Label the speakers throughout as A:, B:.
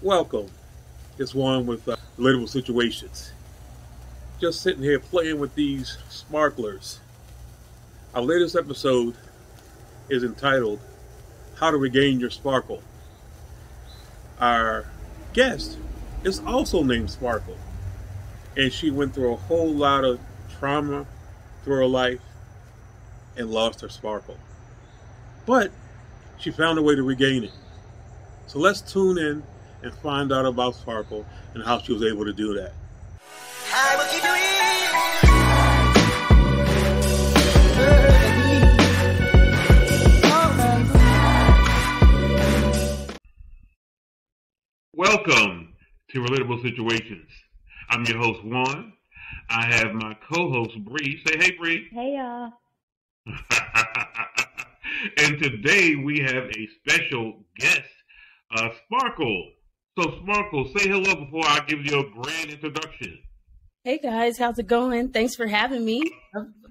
A: Welcome. It's one with relatable situations. Just sitting here playing with these sparklers. Our latest episode is entitled How to Regain Your Sparkle. Our guest is also named Sparkle, and she went through a whole lot of trauma through her life and lost her sparkle. But she found a way to regain it. So let's tune in and find out about Sparkle and how she was able to do that. I will keep you in. Welcome to Relatable Situations. I'm your host, Juan. I have my co-host, Bree. Say hey, Bree.
B: Hey, y'all.
A: And today we have a special guest, Sparkle. So, Sparkle, say hello before I give you a grand introduction.
B: Hey, guys. How's it going? Thanks for having me.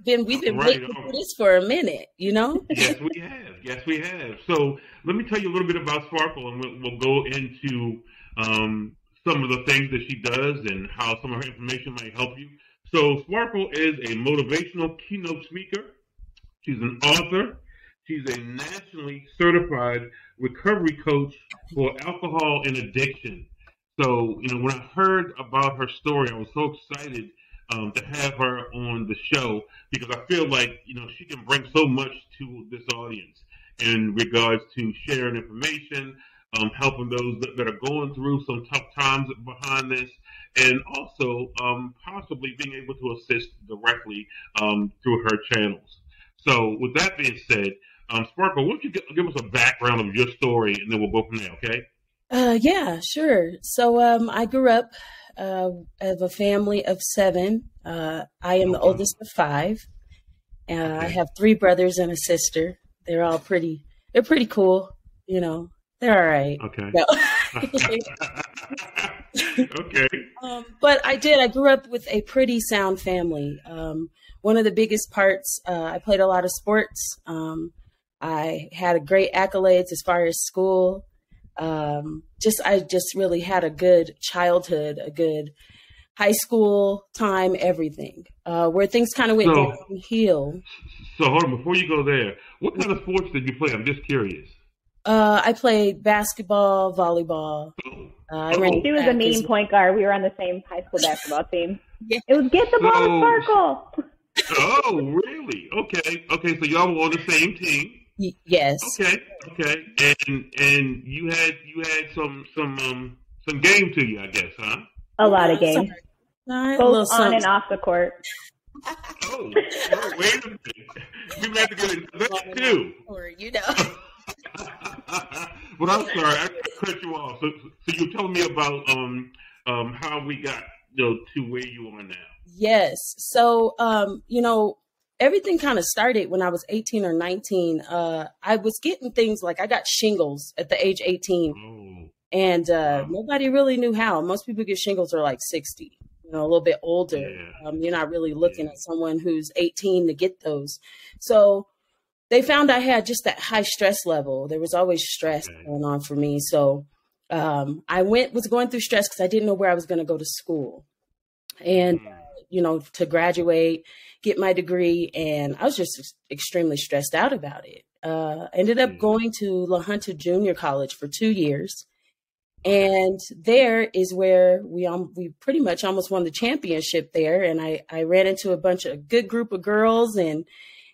B: We've been waiting for this for a minute, you know?
A: Yes, we have. Yes, we have. So let me tell you a little bit about Sparkle, and we'll go into some of the things that she does and how some of her information might help you. So Sparkle is a motivational keynote speaker. She's an author. She's a nationally certified recovery coach for alcohol and addiction. So, when I heard about her story, I was so excited to have her on the show because I feel like, she can bring so much to this audience in regards to sharing information, helping those that are going through some tough times behind this, and also possibly being able to assist directly through her channels. So with that being said, Sparkle, why don't you give us a background of your story, and then we'll go from there, okay?
B: Yeah, sure. So I grew up of a family of 7. I am the oldest of 5. Okay. I have 3 brothers and a sister. They're pretty cool. They're all right.
A: Okay.
B: No.
A: Okay.
B: But I grew up with a pretty sound family. One of the biggest parts, I played a lot of sports. I had great accolades as far as school. I just really had a good childhood, a good high school time, everything, where things kind of went downhill.
A: So hold on, before you go there, what kind of sports did you play? I'm just curious.
B: I played basketball, volleyball.
C: She was a mean point guard. We were on the same high school basketball team. Yeah. It was get the ball, Sparkle.
A: Oh, really? Okay. So y'all were on the same team.
B: Yes.
A: Okay. And you had some game to you, I guess, huh?
C: A lot of games. Both on and off the court.
A: Oh, wait a minute. You had to get into that too.
B: Or
A: But I'm sorry, I cut you off. So you're telling me about how we got to where you are now.
B: Yes. So everything kind of started when I was 18 or 19. I was getting things like I got shingles at the age 18.
A: Oh.
B: And nobody really knew how. Most people get shingles are like 60, a little bit older.
A: Yeah.
B: You're not really looking at someone who's 18 to get those. So they found I had just that high stress level. There was always stress going on for me. So I was going through stress because I didn't know where I was going to go to school. And, to graduate, get my degree. And I was just extremely stressed out about it. I ended up going to La Junta Junior College for 2 years. And there is where we pretty much almost won the championship there. And I ran into a good group of girls. And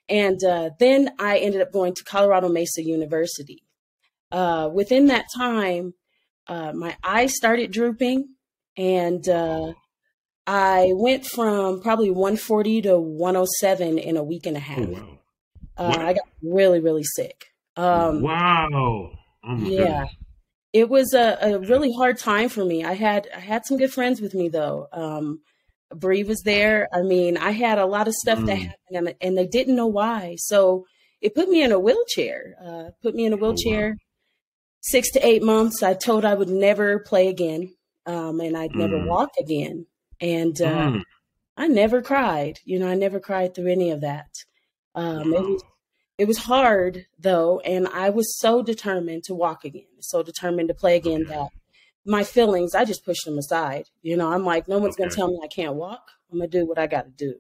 B: then I ended up going to Colorado Mesa University. Within that time, my eyes started drooping, and I went from probably 140 to 107 in a week and a half.
A: Oh, wow.
B: I got really, really sick.
A: Wow. Oh my goodness.
B: It was a really hard time for me. I had some good friends with me though. Bree was there. I mean, I had a lot of stuff that happened and they didn't know why. So it put me in a wheelchair, 6 to 8 months. I told I would never play again. And I'd never walk again. And I never cried. I never cried through any of that. It was hard though. And I was so determined to walk again, so determined to play again that my feelings, I just pushed them aside. You know, I'm like, no one's going to tell me I can't walk. I'm going to do what I got to do.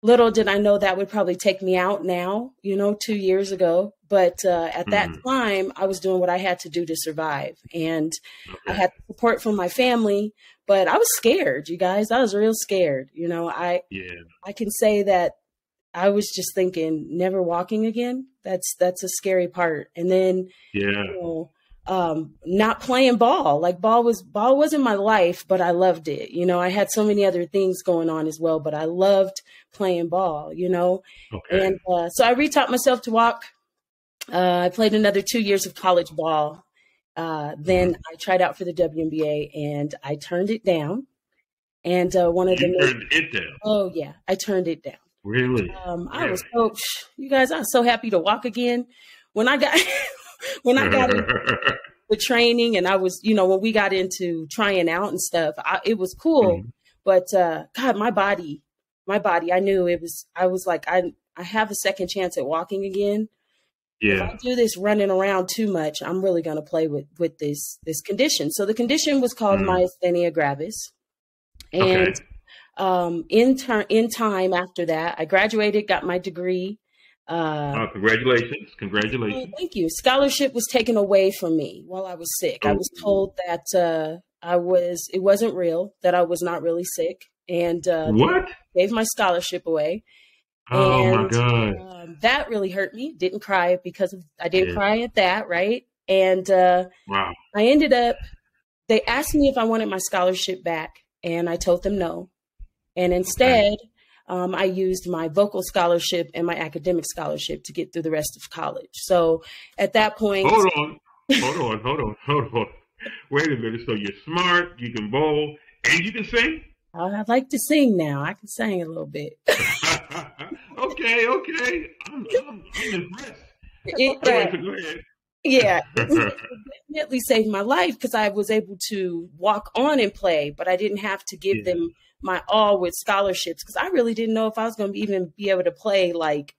B: Little did I know that would probably take me out now, you know, 2 years ago. But at that time, I was doing what I had to do to survive. And I had support from my family, but I was scared, you guys. I was real scared. You know, I can say that I was just thinking, never walking again. That's a scary part. And then, you know, not playing ball. Like ball wasn't my life, but I loved it. You know, I had so many other things going on as well, but I loved playing ball, you know? And so I retaught myself to walk. I played another 2 years of college ball. Then I tried out for the WNBA and I turned it down. And one of the
A: turned it down.
B: Oh yeah, I turned it down.
A: Really?
B: I was you guys, I was so happy to walk again. When I got into the training and I was, you know, when we got into trying out and stuff, it was cool. But God, my body, I knew I was like, I have a second chance at walking again. If I do this running around too much, I'm really going to play with this condition. So the condition was called myasthenia gravis. And in time after that, I graduated, got my degree.
A: Congratulations.
B: Oh, thank you. Scholarship was taken away from me while I was sick. I was told that it wasn't real, that I was not really sick. And
A: what?
B: Gave my scholarship away.
A: Oh my God.
B: That really hurt me. Didn't cry because I didn't cry at that. Right. And
A: wow.
B: I ended up, they asked me if I wanted my scholarship back and I told them no. And instead, I used my vocal scholarship and my academic scholarship to get through the rest of college. So at that point,
A: hold on. Wait a minute. So you're smart, you can bowl, and you can sing?
B: I like to sing now. I can sing a little bit.
A: Okay. I'm impressed. Go ahead.
B: Yeah, it definitely saved my life because I was able to walk on and play, but I didn't have to give them my all with scholarships because I really didn't know if I was going to even be able to play like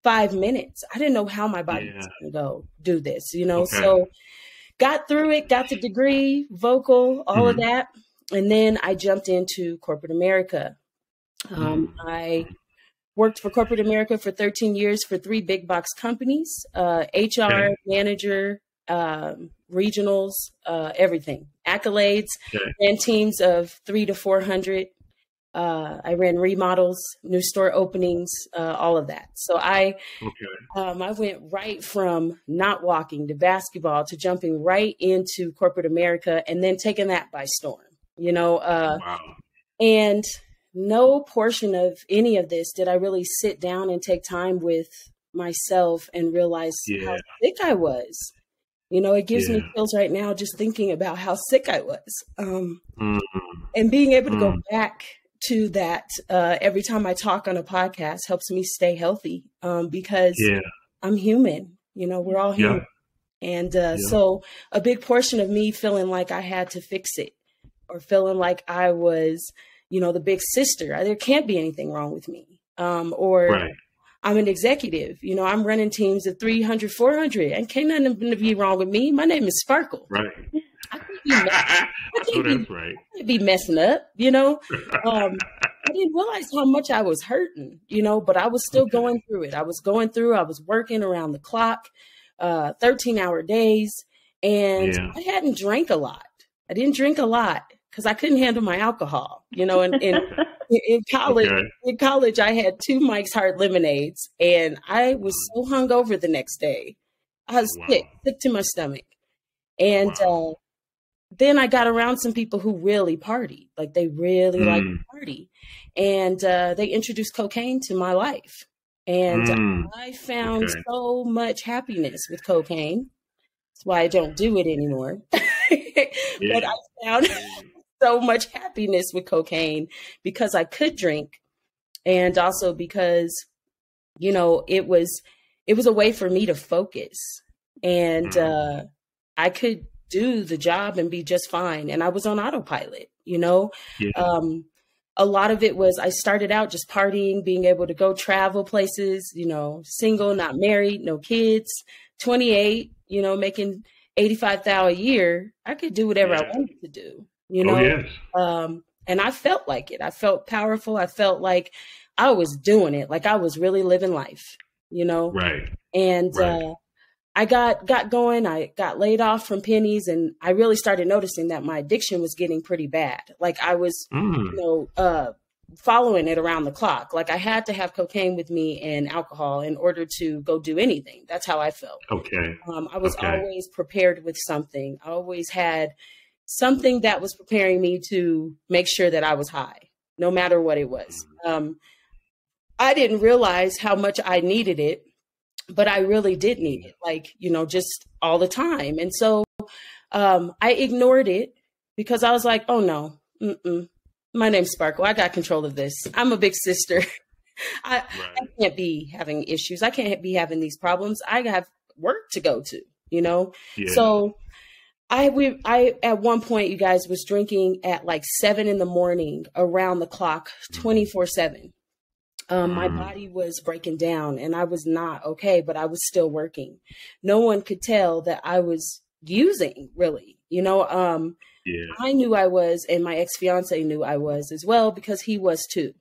B: 5 minutes. I didn't know how my body was going to go do this, you know? So got through it, got the degree, vocal, all of that. And then I jumped into corporate America. I worked for corporate America for 13 years for 3 big box companies, HR, manager, regionals, everything, accolades, ran teams of 300 to 400. I ran remodels, new store openings, all of that. So I went right from not walking to basketball to jumping right into corporate America and then taking that by storm, you know, and no portion of any of this did I really sit down and take time with myself and realize how sick I was. You know, it gives me chills right now just thinking about how sick I was. And being able to go back to that every time I talk on a podcast helps me stay healthy because I'm human. You know, we're all human. And so a big portion of me feeling like I had to fix it or feeling like I was, you know, the big sister. There can't be anything wrong with me. I'm an executive. You know, I'm running teams of 300, 400. And can't nothing be wrong with me. My name is Sparkle.
A: Right.
B: I can't be messing up, you know. I didn't realize how much I was hurting, you know, but I was still going through it. I was working around the clock, 13-hour days. And I hadn't drank a lot. I didn't drink a lot because I couldn't handle my alcohol, you know, and in college, I had 2 Mike's Hard Lemonades and I was so hungover the next day. I was sick to my stomach. And then I got around some people who really party, like they really like to party. And they introduced cocaine to my life. And I found so much happiness with cocaine. That's why I don't do it anymore. But I found so much happiness with cocaine because I could drink. And also because, you know, it was a way for me to focus and I could do the job and be just fine. And I was on autopilot, you know. A lot of it was I started out just partying, being able to go travel places, you know, single, not married, no kids, 28, you know, making $85,000 a year, I could do whatever I wanted to do, you know?
A: Oh, yes.
B: And I felt like it. I felt powerful. I felt like I was doing it. Like I was really living life, you know?
A: Right.
B: And, I got going. I got laid off from Pennies, and I really started noticing that my addiction was getting pretty bad. Like I was, following it around the clock. Like I had to have cocaine with me and alcohol in order to go do anything. That's how I felt.
A: Okay.
B: I was always prepared with something. I always had something that was preparing me to make sure that I was high, no matter what it was. I didn't realize how much I needed it, but I really did need it, like, you know, just all the time. And so I ignored it because I was like, oh no, my name's Sparkle. I got control of this. I'm a big sister. I can't be having issues. I can't be having these problems. I have work to go to, you know? Yeah. So I at one point, you guys, was drinking at like 7 a.m. around the clock, 24/7. My body was breaking down and I was not okay, but I was still working. No one could tell that I was using, really, you know? I knew I was, and my ex-fiance knew I was as well, because he was too.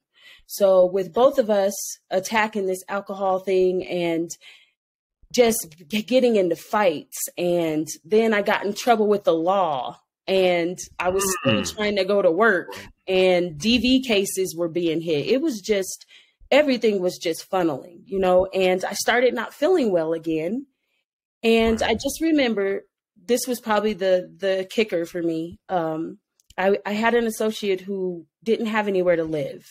B: So with both of us attacking this alcohol thing and just getting into fights, and then I got in trouble with the law, and I was still trying to go to work, and DV cases were being hit. It was just, everything was just funneling, you know, and I started not feeling well again. And I just remember, this was probably the kicker for me. I had an associate who didn't have anywhere to live,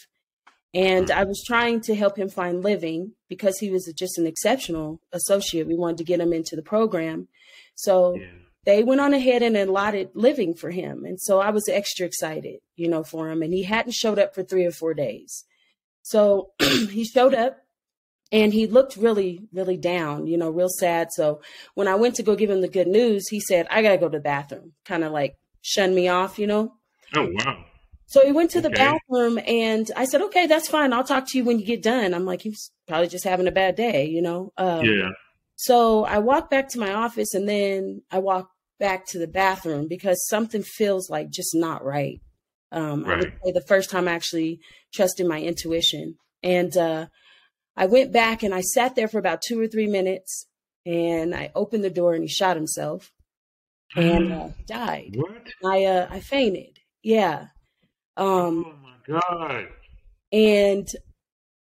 B: and I was trying to help him find living because he was just an exceptional associate. We wanted to get him into the program. So they went on ahead and allotted living for him. And so I was extra excited, you know, for him. And he hadn't showed up for 3 or 4 days. So he showed up and he looked really, really down, you know, real sad. So when I went to go give him the good news, he said, I got to go to the bathroom, kind of like shun me off, you know?
A: Oh, wow.
B: So he went to the bathroom and I said, okay, that's fine. I'll talk to you when you get done. I'm like, he was probably just having a bad day, you know? So I walked back to my office and then I walked back to the bathroom because something feels like just not right. I would say the first time I actually trusted my intuition. And I went back and I sat there for about 2 or 3 minutes and I opened the door and he shot himself and died.
A: What?
B: I fainted. Yeah.
A: Oh my God.
B: And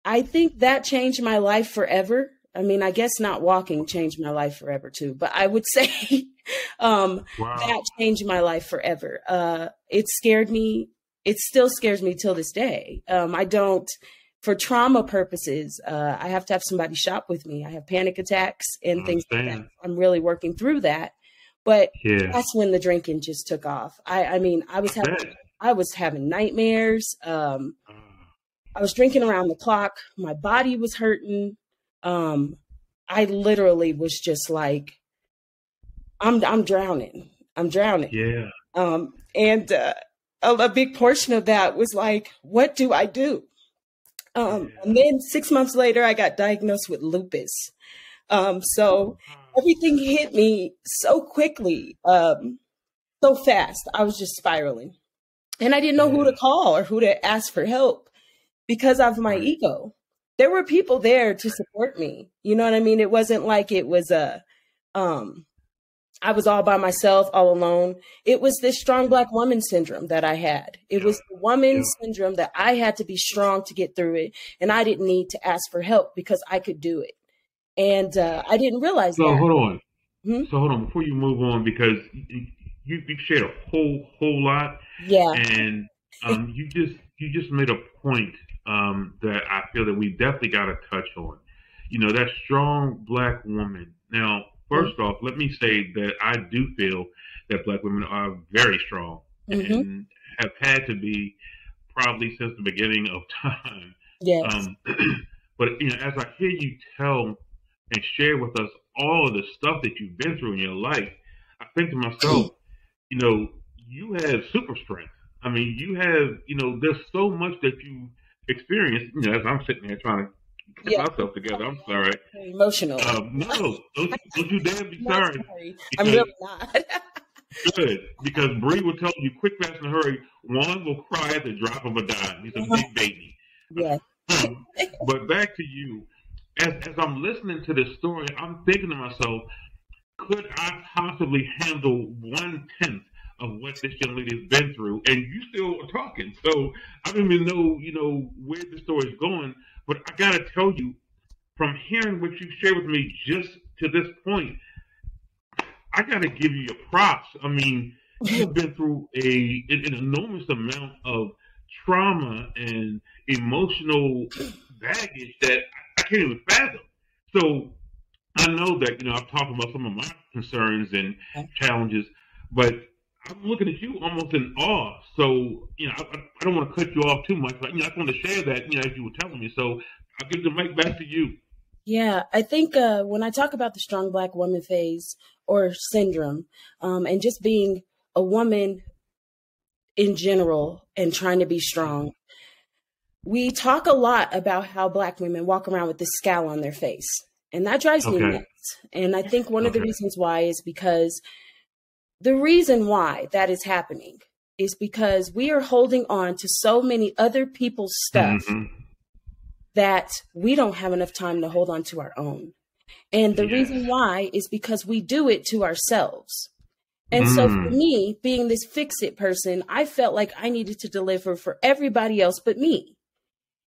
B: I think that changed my life forever. I mean, I guess not walking changed my life forever too, but I would say that changed my life forever. It scared me. It still scares me till this day. I don't, for trauma purposes, I have to have somebody shop with me. I have panic attacks and things like that. I'm really working through that. But that's when the drinking just took off. I mean, I was having nightmares. I was drinking around the clock. My body was hurting. I literally was just like, I'm drowning. I'm drowning.
A: Yeah.
B: And a big portion of that was like, what do I do? And then 6 months later, I got diagnosed with lupus. So everything hit me so quickly, so fast. I was just spiraling. And I didn't know who to call or who to ask for help because of my ego. There were people there to support me. You know what I mean? It wasn't like it was I was all by myself, all alone. It was this strong Black woman syndrome that I had. It was the woman syndrome that I had to be strong to get through it. And I didn't need to ask for help because I could do it. And I didn't realize that.
A: So hold on. So hold on before you move on, because you shared a whole lot.
B: Yeah.
A: And you just made a point that I feel that we definitely got to touch on. You know, that strong Black woman. Now, first off, let me say that I do feel that Black women are very strong and have had to be probably since the beginning of time.
B: Yes.
A: But you know, as I hear you tell and share with us all of the stuff that you've been through in your life, I think to myself, you know, you have super strength. I mean, you have, you know, there's so much that you experienced, you know, as I'm sitting there trying to get myself together. I'm sorry.
B: Emotional.
A: No, don't you dare be sorry.
B: I'm really not.
A: Good, because Bree will tell you quick, fast, and hurry. Juan will cry at the drop of a dime. He's a big baby.
B: Yeah.
A: But back to you. As I'm listening to this story, I'm thinking to myself, could I possibly handle 1/10 of what this young lady has been through? And you still are talking. So I don't even know, where the story is going. But I got to tell you, from hearing what you shared with me just to this point, I got to give you your props. I mean, you have been through an enormous amount of trauma and emotional baggage that I can't even fathom. So I know that, I've talked about some of my concerns and challenges, but I'm looking at you almost in awe. So, I don't want to cut you off too much, but, I just want to share that, as you were telling me. So I'll give the mic back to you.
B: Yeah, I think when I talk about the strong Black woman phase or syndrome, and just being a woman in general and trying to be strong, we talk a lot about how Black women walk around with this scowl on their face. And that drives me nuts. And I think one of the reasons why is because the reason why that is happening is because we are holding on to so many other people's stuff that we don't have enough time to hold on to our own. And the reason why is because we do it to ourselves. And so for me, being this fix-it person, I felt like I needed to deliver for everybody else but me.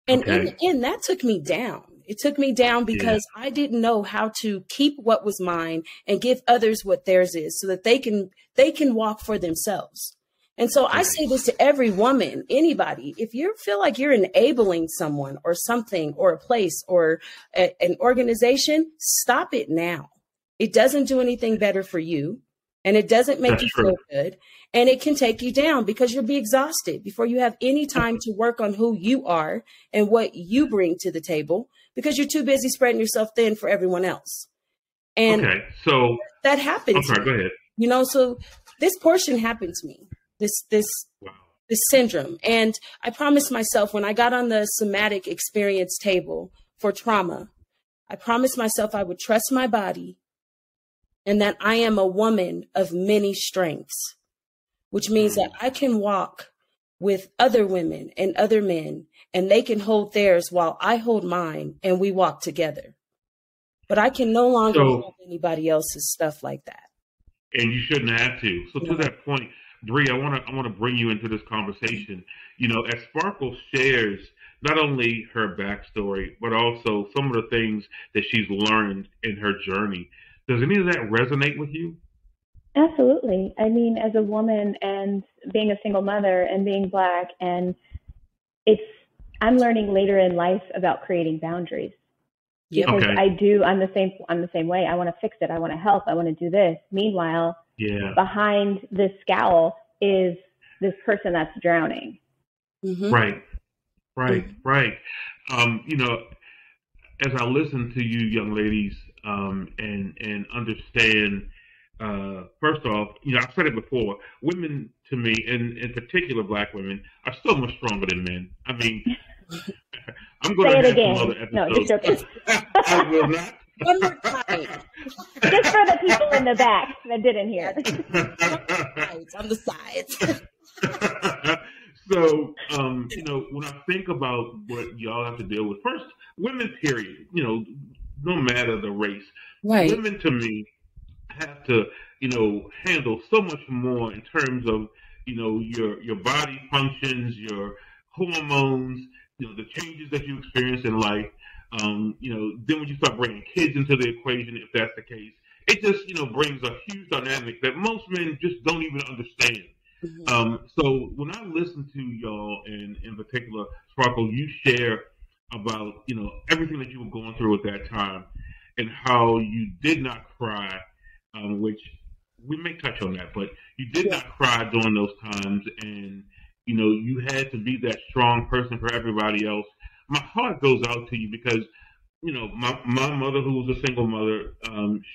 B: And in the end, that took me down. It took me down because I didn't know how to keep what was mine and give others what theirs is so that they can walk for themselves. And so I say this to every woman, anybody, if you feel like you're enabling someone or something or a place or an organization, stop it now. It doesn't do anything better for you. And it doesn't make you feel good. And it can take you down because you'll be exhausted before you have any time to work on who you are and what you bring to the table because you're too busy spreading yourself thin for everyone else. And
A: so
B: that happens.
A: Go ahead.
B: So this portion happened to me, this syndrome. And I promised myself when I got on the somatic experience table for trauma, I promised myself I would trust my body and that I am a woman of many strengths, which means that I can walk with other women and other men, and they can hold theirs while I hold mine, and we walk together. But I can no longer hold anybody else's stuff like that.
A: And you shouldn't have to. So to that point, Bree, I want to bring you into this conversation. As Sparkle shares not only her backstory, but also some of the things that she's learned in her journey. Does any of that resonate with you?
C: Absolutely. I mean, as a woman and being a single mother and being Black, and I'm learning later in life about creating boundaries. Because I'm the same way. I want to fix it. I want to help. I want to do this. Meanwhile, behind this scowl is this person that's drowning.
A: Right. As I listen to you young ladies, and understand, first off, I've said it before, women to me, and in particular Black women, are so much stronger than men. I mean, I'm going to have some other episodes.
C: No, just joking.
A: I will not.
B: One more time.
C: Just for the people in the back that didn't hear.
B: On the sides.
A: So, when I think about what y'all have to deal with, first, women, period, no matter the race, women to me have to, handle so much more in terms of, your body functions, your hormones, the changes that you experience in life. Then when you start bringing kids into the equation, if that's the case, it just, brings a huge dynamic that most men just don't even understand. So when I listen to y'all, and in particular, Sparkle, you share about, everything that you were going through at that time and how you did not cry, which we may touch on that, but you did not cry during those times, and, you had to be that strong person for everybody else. My heart goes out to you because, my mother, who was a single mother,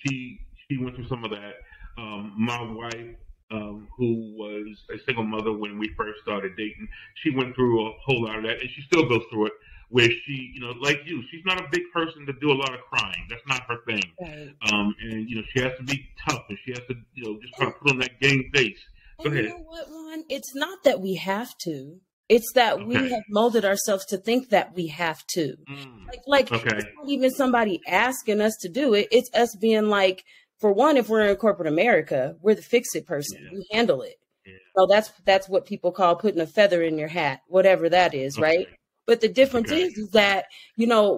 A: she went through some of that. My wife, who was a single mother when we first started dating, she went through a whole lot of that, and she still goes through it. where she, like you, she's not a big person to do a lot of crying. That's not her thing.
B: Right.
A: And she has to be tough, and she has to, just try to put on that game face. Go ahead.
B: You know what, Ron? It's not that we have to. It's that we have molded ourselves to think that we have to. It's not even somebody asking us to do it. It's us being like, for one, if we're in corporate America, we're the fix-it person. Yeah. We handle it. Yeah. So that's what people call putting a feather in your hat, whatever that is, right? But the difference is that,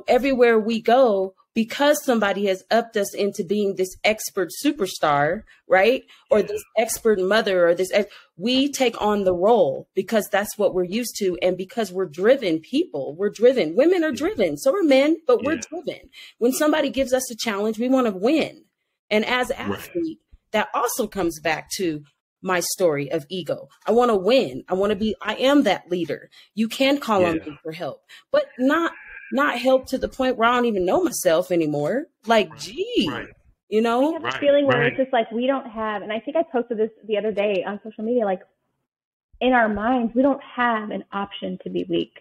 B: everywhere we go, because somebody has upped us into being this expert superstar, right? Or this expert mother, or we take on the role because that's what we're used to. And because we're driven people, women are driven. So are men, but we're driven. When somebody gives us a challenge, we want to win. And as an athlete, that also comes back to my story of ego. I want to win. I am that leader. You can call on me for help, but not help to the point where I don't even know myself anymore. Like, gee, I
C: have a feeling where it's just like, we don't have, and I think I posted this the other day on social media, like in our minds, we don't have an option to be weak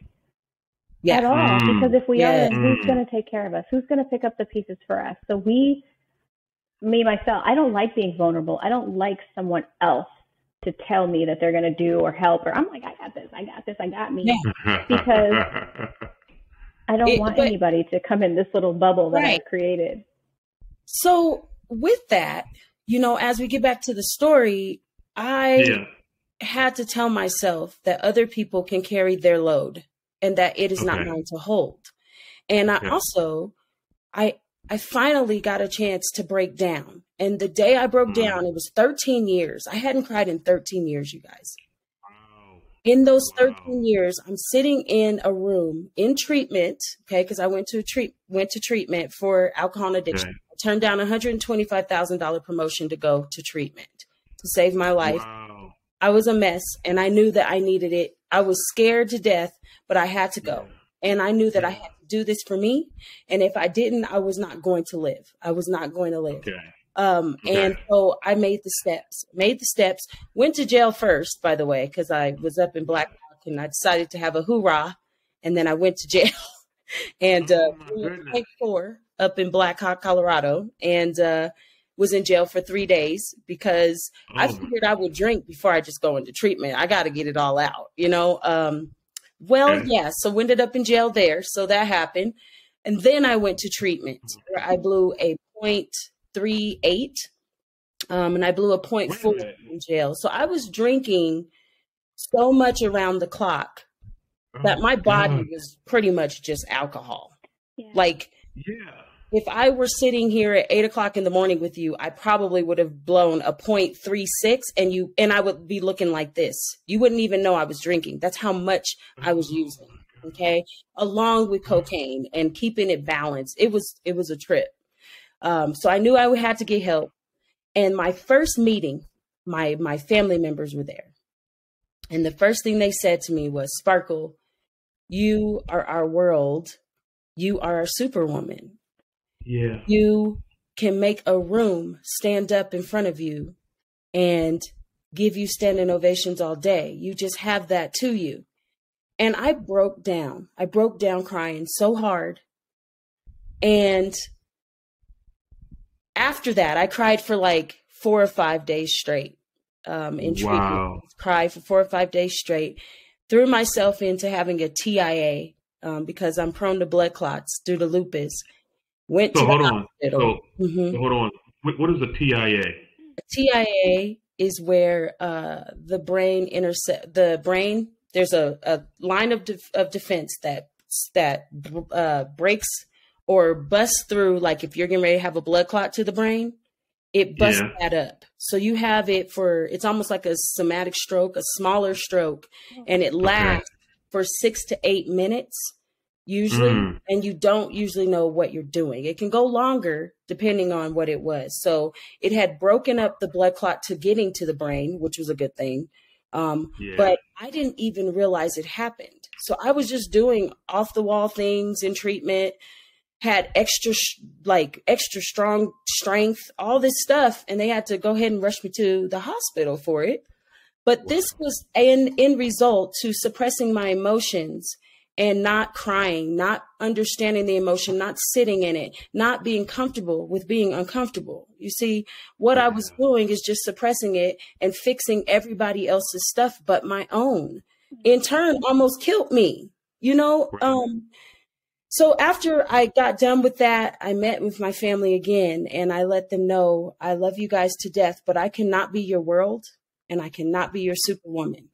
C: at all. Because if we are, who's going to take care of us? Who's going to pick up the pieces for us? So myself, I don't like being vulnerable. I don't like someone else to tell me that they're going to do or help, or I'm like, I got this, I got me. Because I don't want anybody to come in this little bubble that I've created.
B: So with that, as we get back to the story, I had to tell myself that other people can carry their load and that it is not mine to hold. And I finally got a chance to break down. And the day I broke down, it was 13 years. I hadn't cried in 13 years, you guys. In those 13 years, I'm sitting in a room in treatment, because I went to treatment for alcohol addiction. I turned down a $125,000 promotion to go to treatment to save my life. Wow. I was a mess, and I knew that I needed it. I was scared to death, but I had to go. And I knew that I had to do this for me. And if I didn't, I was not going to live. I was not going to live. And so I made the steps, went to jail first, by the way, because I was up in Black Hawk and I decided to have a hoorah. And then I went to jail and Point 4 up in Black Hawk, Colorado, and was in jail for 3 days because I figured I would drink before I just go into treatment. I got to get it all out, So ended up in jail there. So that happened. And then I went to treatment where I blew a 0.38 and I blew a 0.4 in jail. So I was drinking so much around the clock that my body was pretty much just alcohol. If I were sitting here at 8 o'clock in the morning with you, I probably would have blown a 0.36 and I would be looking like this. You wouldn't even know I was drinking. That's how much I was using. Okay. Along with cocaine and keeping it balanced. It was a trip. So I knew I had to get help. And my first meeting, my family members were there. And the first thing they said to me was, Sparkle, you are our world. You are a superwoman. Yeah. You can make a room stand up in front of you and give you standing ovations all day. You just have that to you. And I broke down. I broke down crying so hard. And after that, I cried for like 4 or 5 days straight in treatment. Cried for 4 or 5 days straight. Threw myself into having a TIA because I'm prone to blood clots due to lupus. Went to the hospital.
A: So hold on. What is a TIA?
B: A TIA is where the brain there's a line of defense that breaks or busts through. Like if you're getting ready to have a blood clot to the brain, it busts that up. So you have it it's almost like a somatic stroke, a smaller stroke, and it lasts for 6 to 8 minutes. Usually, and you don't usually know what you're doing. It can go longer depending on what it was. So it had broken up the blood clot to getting to the brain, which was a good thing. But I didn't even realize it happened. So I was just doing off the wall things in treatment, had extra strong strength, all this stuff. And they had to go ahead and rush me to the hospital for it. But this was an end result to suppressing my emotions and not crying, not understanding the emotion, not sitting in it, not being comfortable with being uncomfortable. You see, what I was doing is just suppressing it and fixing everybody else's stuff but my own. In turn, almost killed me, you know? So after I got done with that, I met with my family again and I let them know, I love you guys to death, but I cannot be your world and I cannot be your superwoman.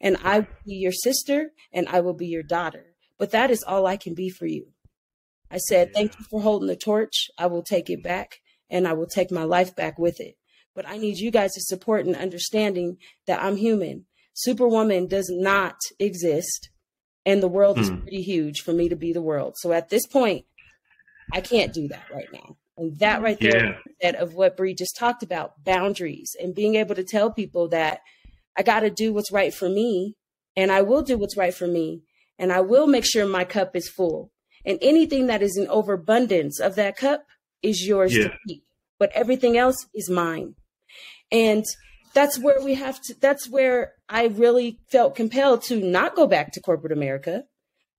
B: And I will be your sister and I will be your daughter. But that is all I can be for you. I said, thank you for holding the torch. I will take it back and I will take my life back with it. But I need you guys to support and understanding that I'm human. Superwoman does not exist. And the world is pretty huge for me to be the world. So at this point, I can't do that right now. And that right there is of what Bree just talked about, boundaries and being able to tell people that I got to do what's right for me. And I will do what's right for me. And I will make sure my cup is full. And anything that is in overabundance of that cup is yours to keep. But everything else is mine. And that's where we have to, that's where I really felt compelled to not go back to corporate America,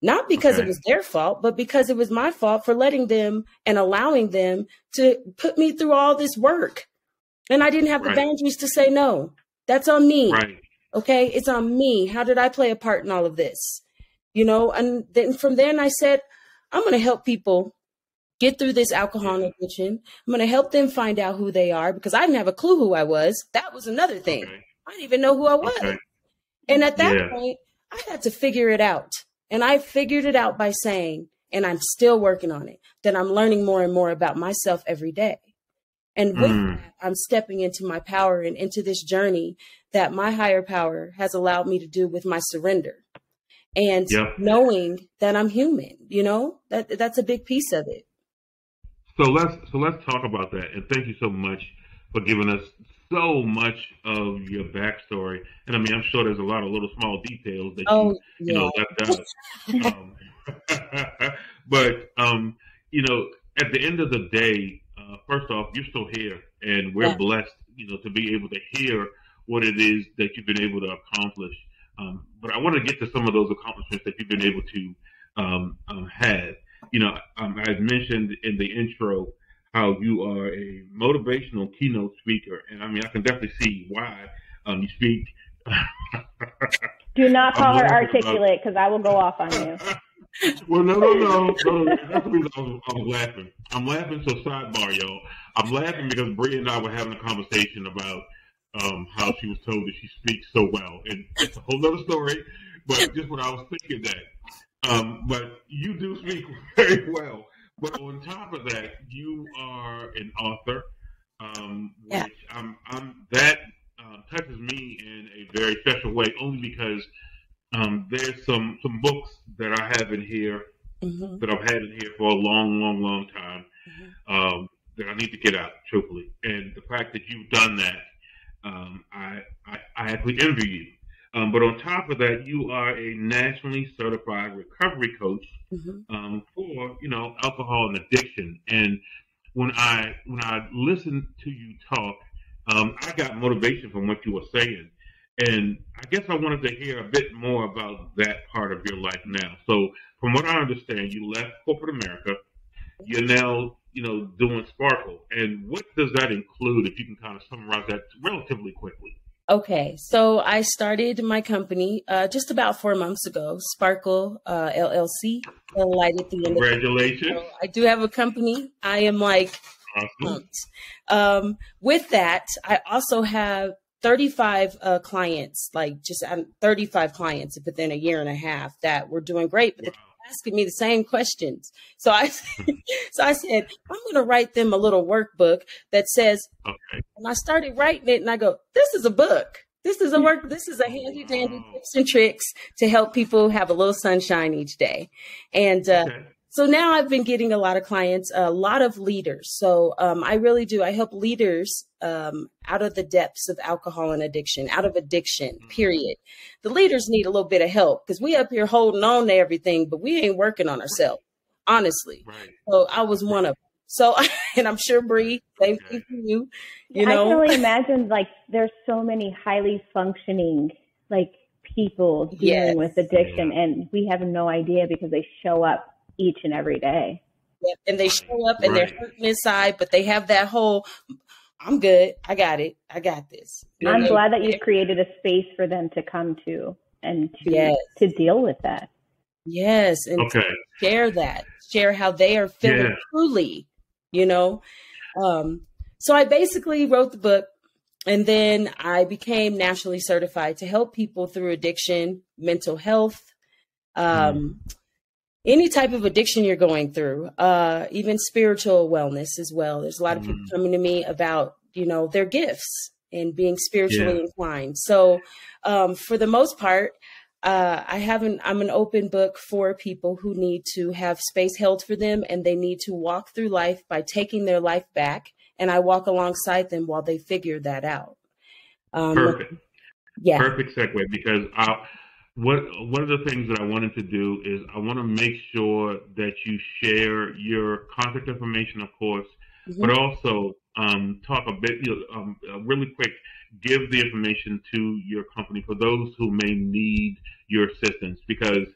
B: not because it was their fault, but because it was my fault for letting them and allowing them to put me through all this work. And I didn't have the boundaries to say no. That's on me. Okay. It's on me. How did I play a part in all of this? You know, and then from then I said, I'm going to help people get through this alcohol addiction. I'm going to help them find out who they are because I didn't have a clue who I was. That was another thing. I didn't even know who I was. And at that point, I had to figure it out. And I figured it out by saying, and I'm still working on it, that I'm learning more and more about myself every day. And with that, I'm stepping into my power and into this journey that my higher power has allowed me to do with my surrender. And knowing that I'm human, you know, that's a big piece of it.
A: So let's talk about that. And thank you so much for giving us so much of your backstory. And I mean, I'm sure there's a lot of little small details that you know left out. But you know, at the end of the day, first off, you're still here, and we're blessed, you know, to be able to hear what it is that you've been able to accomplish. But I want to get to some of those accomplishments that you've been able to have. You know, I had mentioned in the intro how you are a motivational keynote speaker. And I mean, I can definitely see why you speak.
C: Do not call her articulate because I will go off on you.
A: Well, no. That's the reason I was laughing. I'm laughing, so sidebar, y'all. I'm laughing because Bree and I were having a conversation about how she was told that she speaks so well. And it's a whole other story, but just what I was thinking that. But you do speak very well. But on top of that, you are an author, which that touches me in a very special way, only because there's some books that I have in here that I've had in here for a long time that I need to get out, truthfully. And the fact that you've done that, I actually envy you. But on top of that, you are a nationally certified recovery coach for, you know, alcohol and addiction. And when I listened to you talk, I got motivation from what you were saying. And I guess I wanted to hear a bit more about that part of your life now. So from what I understand, you left corporate America. You're now, you know, doing Sparkle. And what does that include, if you can kind of summarize that relatively quickly?
B: Okay, so I started my company just about 4 months ago, Sparkle LLC. Light at the end.
A: Congratulations!
B: So I do have a company. I am like, awesome. With that, I also have 35 clients, like just 35 clients within a year and a half that were doing great, but they're asking me the same questions. So I said, I'm going to write them a little workbook that says, and I started writing it and I go, this is a book. This is a handy dandy tips and tricks to help people have a little sunshine each day. And, so now I've been getting a lot of clients, a lot of leaders. So I really do. I help leaders out of the depths of alcohol and addiction, out of addiction, period. The leaders need a little bit of help because we up here holding on to everything, but we ain't working on ourselves, honestly. So I was one of them. So, and I'm sure Bree, same thing for you. You know?
C: I can only imagine, like, there's so many highly functioning, like, people dealing with addiction, and we have no idea because they show up each and every day.
B: Yeah, and they show up and they're hurting inside, but they have that whole, I'm good, I got it, I got this.
C: I'm glad that you've created a space for them to come to and to deal with that.
B: Yes, and to share how they are feeling truly, So I basically wrote the book, and then I became nationally certified to help people through addiction, mental health, any type of addiction you're going through, even spiritual wellness as well. There's a lot of people coming to me about, their gifts and being spiritually inclined. So for the most part, I'm an open book for people who need to have space held for them, and they need to walk through life by taking their life back. And I walk alongside them while they figure that out.
A: Perfect. Yeah. Perfect segue, because one of the things that I wanted to do is I want to make sure that you share your contact information, of course, but also talk a bit, really quick, give the information to your company for those who may need your assistance. Because,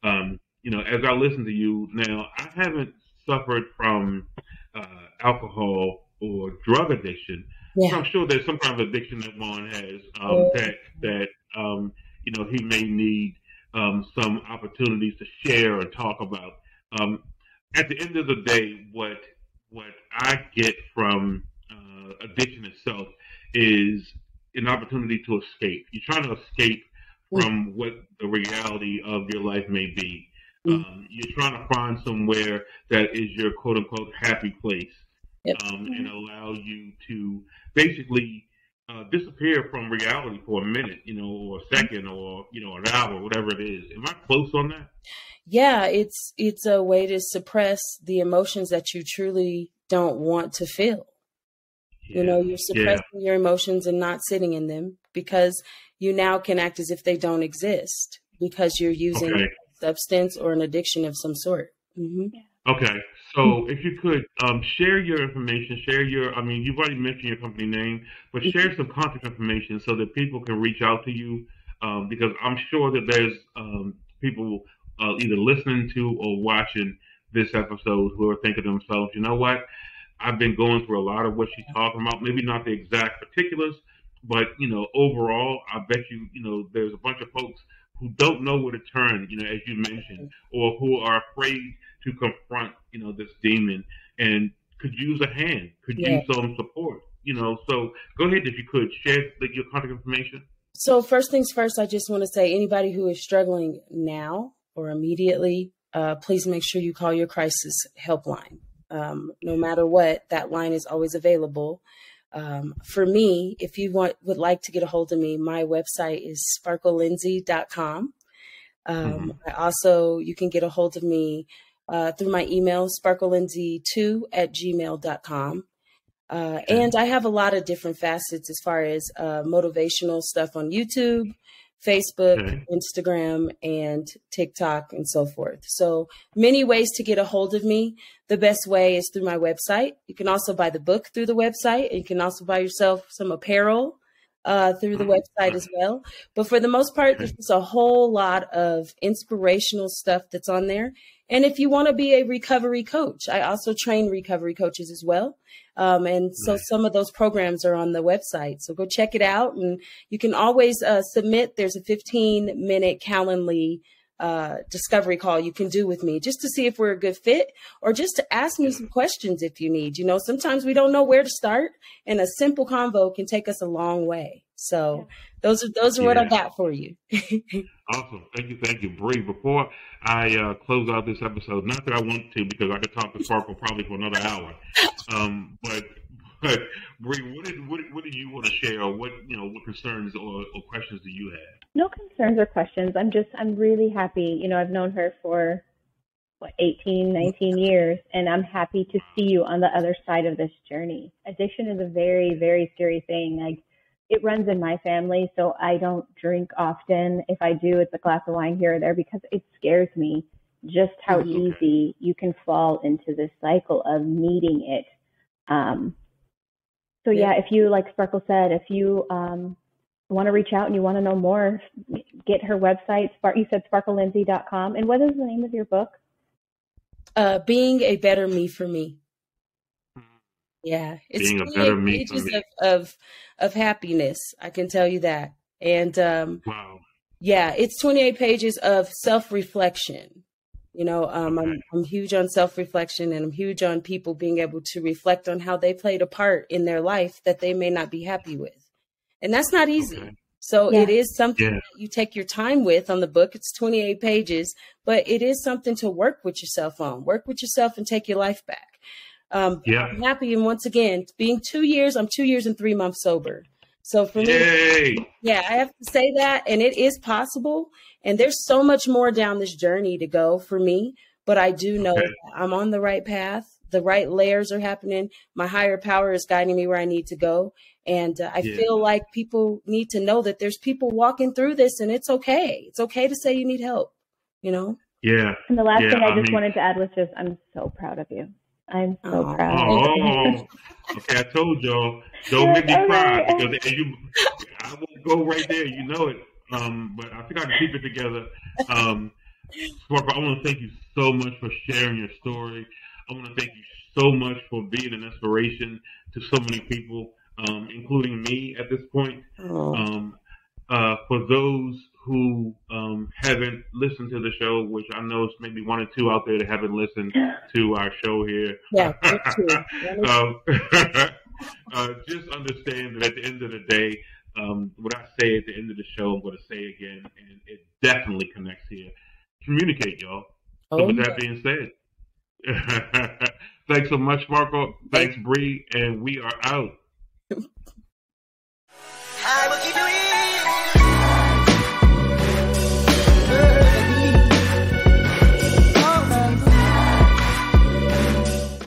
A: as I listen to you now, I haven't suffered from alcohol or drug addiction. So I'm sure there's some kind of addiction that Juan has that he may need some opportunities to share and talk about. At the end of the day, what I get from addiction itself is an opportunity to escape. You're trying to escape from what the reality of your life may be. You're trying to find somewhere that is your quote unquote happy place, and allow you to basically disappear from reality for a minute, or a second, or an hour, whatever it is. Am I close on that?
B: Yeah, it's a way to suppress the emotions that you truly don't want to feel. You're suppressing your emotions and not sitting in them, because you now can act as if they don't exist because you're using a substance or an addiction of some sort.
A: Okay. So if you could share your information, you've already mentioned your company name, but share some contact information so that people can reach out to you, because I'm sure that there's people either listening to or watching this episode who are thinking to themselves, you know what, I've been going through a lot of what she's talking about, maybe not the exact particulars, but, overall, I bet there's a bunch of folks who don't know where to turn, as you mentioned, or who are afraid to confront, this demon, and could use a hand, could use some support, So go ahead, if you could, share your contact information.
B: So first things first, I just want to say, anybody who is struggling now or immediately, please make sure you call your crisis helpline. No matter what, that line is always available. For me, if you would like to get a hold of me, my website is sparklelindsay.com. You can get a hold of me through my email, sparklelindsay2@gmail.com. And I have a lot of different facets as far as motivational stuff on YouTube, Facebook, Instagram, and TikTok, and so forth. So many ways to get a hold of me. The best way is through my website. You can also buy the book through the website. And you can also buy yourself some apparel through the website as well. But for the most part, there's just a whole lot of inspirational stuff that's on there. And if you want to be a recovery coach, I also train recovery coaches as well. So some of those programs are on the website. So go check it out. And you can always submit. There's a 15-minute Calendly discovery call you can do with me just to see if we're a good fit, or just to ask me some questions if you need. Sometimes we don't know where to start, and a simple convo can take us a long way. So those are what I got for you.
A: Awesome. Thank you, Bree. Before I close out this episode, not that I want to, because I could talk to Sparkle probably for another hour. But Bree, what do you want to share, or what concerns or questions do you have?
C: No concerns or questions. I'm really happy. I've known her for 18, 19 years, and I'm happy to see you on the other side of this journey. Addiction is a very, very scary thing. It runs in my family, so I don't drink often. If I do, it's a glass of wine here or there, because it scares me just how easy you can fall into this cycle of needing it. If you, like Sparkle said, if you want to reach out and you want to know more, get her website. You said sparklelindsay.com. And what is the name of your book?
B: Being a Better Me for Me. Yeah, it's
A: Being a Better Me for
B: pages
A: Me.
B: of happiness. I can tell you that. And
A: Wow.
B: yeah, it's 28 pages of self-reflection. You know, I'm huge on self-reflection, and I'm huge on people being able to reflect on how they played a part in their life that they may not be happy with. And that's not easy.
A: Okay.
B: So it is something that you take your time with on the book. It's 28 pages, but it is something to work with yourself on. Work with yourself and take your life back. I'm happy. And once again, being 2 years, I'm 2 years and 3 months sober. So for me, yeah, I have to say that, and it is possible. And there's so much more down this journey to go for me, but I do know that I'm on the right path. The right layers are happening. My higher power is guiding me where I need to go. And I feel like people need to know that there's people walking through this, and it's okay. It's okay to say you need help, you know?
A: Yeah.
C: And the last thing I just wanted to add was just, I'm so proud of you. I'm so proud.
A: Oh, okay. I told y'all, don't make me cry, because I won't go right there. You know it. But I think I can keep it together. Sparkle, I want to thank you so much for sharing your story. I want to thank you so much for being an inspiration to so many people, including me at this point. For those who haven't listened to the show, which I know is maybe one or two out there that haven't listened to our show here.
B: Yeah,
A: just understand that at the end of the day, what I say at the end of the show, I'm going to say again, and it definitely connects here. Communicate, y'all. So with that being said, thanks so much, Marco. Thanks, Bree, and we are out.